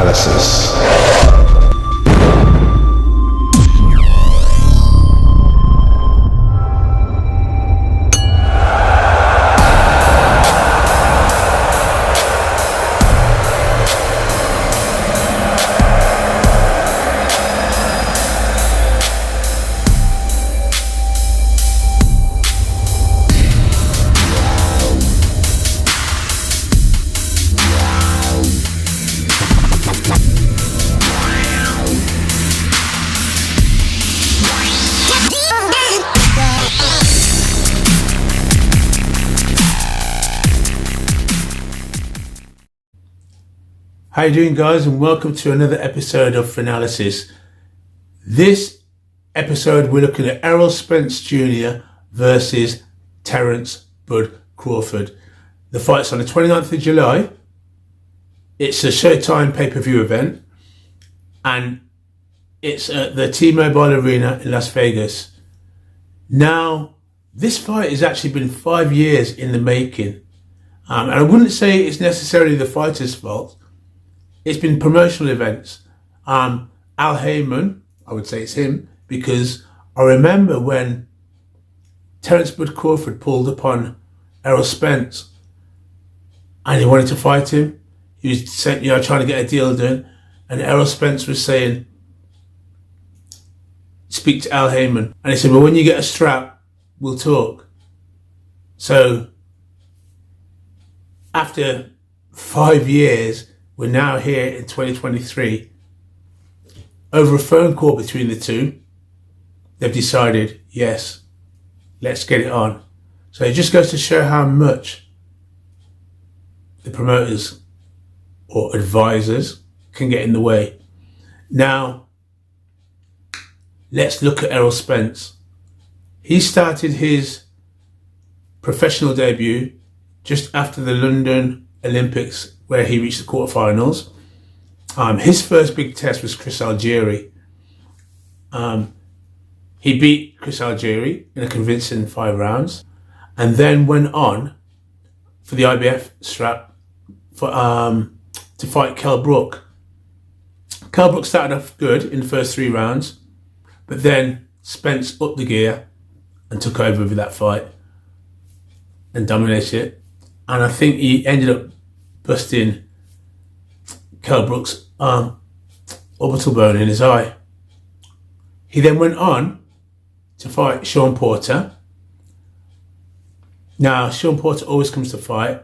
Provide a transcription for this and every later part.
Fanalysis. How you doing, guys, and welcome to another episode of Fanalysis. This episode we're looking at Errol Spence Jr. versus Terence Crawford. The fight's on the 29th of July. It's a Showtime pay-per-view event, and it's at the T-Mobile Arena in Las Vegas. Now, this fight has actually been 5 years in the making, and I wouldn't say it's necessarily the fighter's fault. It's been promotional events. Al Heyman, I would say it's him, because I remember when Terence Crawford pulled upon Errol Spence and he wanted to fight him. He was saying, trying to get a deal done, and Errol Spence was saying, speak to Al Heyman. And he said, well, when you get a strap, we'll talk. So after 5 years, we're now here in 2023. Over a phone call between the two, they've decided, yes, let's get it on. So it just goes to show how much the promoters or advisors can get in the way. Now, let's look at Errol Spence. He started his professional debut just after the London Olympics, where he reached the quarterfinals. His first big test was Chris Algieri. He beat Chris Algieri in a convincing 5 rounds, and then went on for the IBF strap to fight Kell Brook. Kell Brook started off good in the first 3 rounds, but then Spence upped the gear and took over with that fight and dominated it. And I think he ended up busting Kell Brook's orbital bone in his eye. He then went on to fight Sean Porter. Now, Sean Porter always comes to fight,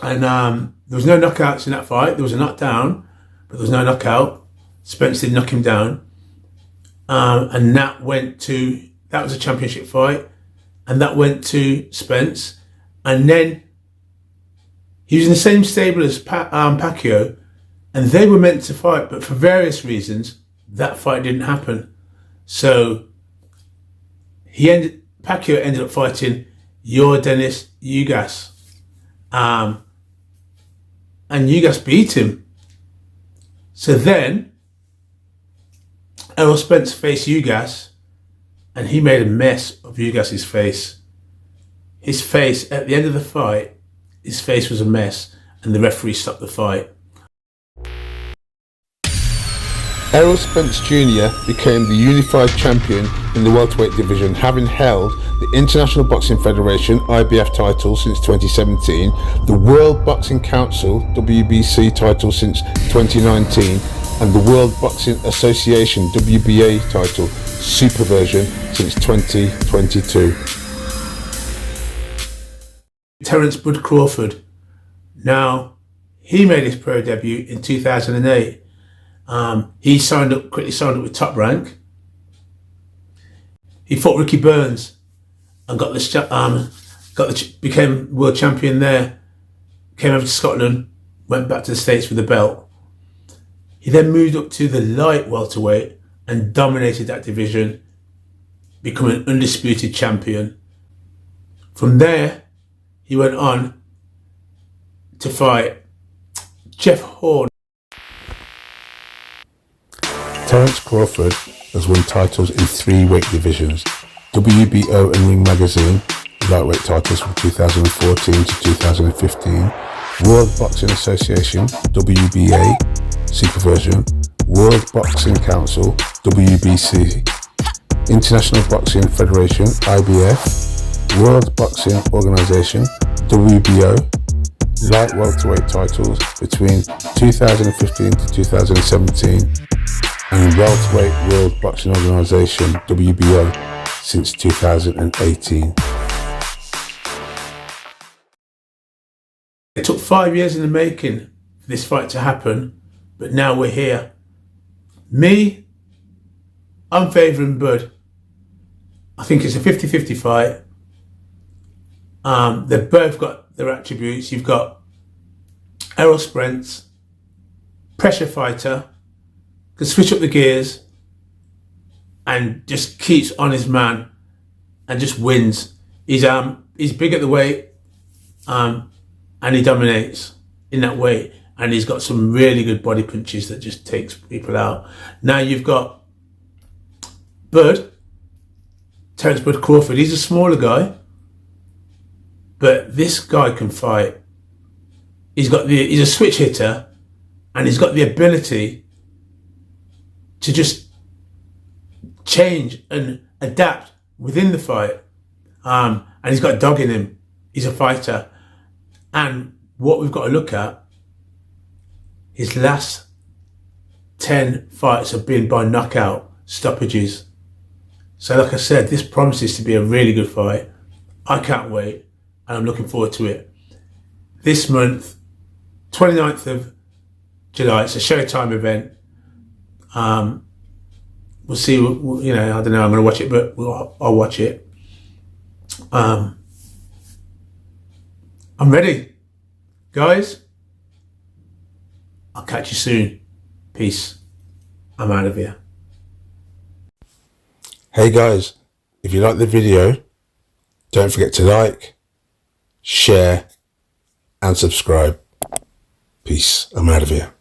and there was no knockouts in that fight. There was a knockdown, but there was no knockout. Spence did knock him down, and that was a championship fight, and that went to Spence. And then he was in the same stable as Pacquiao, and they were meant to fight, but for various reasons, that fight didn't happen. So Pacquiao ended up fighting Denis Ugas, and Ugas beat him. So then Errol Spence faced Ugas, and he made a mess of Ugas's face. His face, at the end of the fight, his face was a mess, and the referee stopped the fight. Errol Spence Jr. became the unified champion in the welterweight division, having held the International Boxing Federation IBF title since 2017, the World Boxing Council WBC title since 2019, and the World Boxing Association WBA title Superversion since 2022. Terence Crawford. Now, he made his pro debut in 2008. He quickly signed up with Top Rank. He fought Ricky Burns and became world champion there. Came over to Scotland, went back to the States with the belt. He then moved up to the light welterweight and dominated that division, becoming an undisputed champion. From there, he went on to fight Jeff Horn. Terence Crawford has won titles in 3 weight divisions: WBO and Ring Magazine lightweight titles from 2014 to 2015, World Boxing Association WBA supervision, World Boxing Council WBC, International Boxing Federation IBF, World Boxing Organization WBO, light welterweight titles between 2015 to 2017, and welterweight World Boxing Organization WBO since 2018. It took 5 years in the making for this fight to happen, but now we're here. I'm favouring Bud. I think it's a 50-50 fight. They've both got their attributes. You've got Errol Spence, pressure fighter, can switch up the gears and just keeps on his man and just wins. He's big at the weight, and he dominates in that weight, and he's got some really good body punches that just takes people out. Now you've got Terence Crawford. He's a smaller guy, but this guy can fight. He's a switch hitter, and he's got the ability to just change and adapt within the fight. And he's got dog in him. He's a fighter. And what we've got to look at, his last 10 fights have been by knockout stoppages. So like I said, this promises to be a really good fight. I can't wait, and I'm looking forward to it. This month, 29th of July, it's a Showtime event. We'll see, I don't know, I'm going to watch it, but I'll watch it. I'm ready. Guys, I'll catch you soon. Peace. I'm out of here. Hey guys, if you like the video, don't forget to like, share and subscribe. Peace. I'm out of here.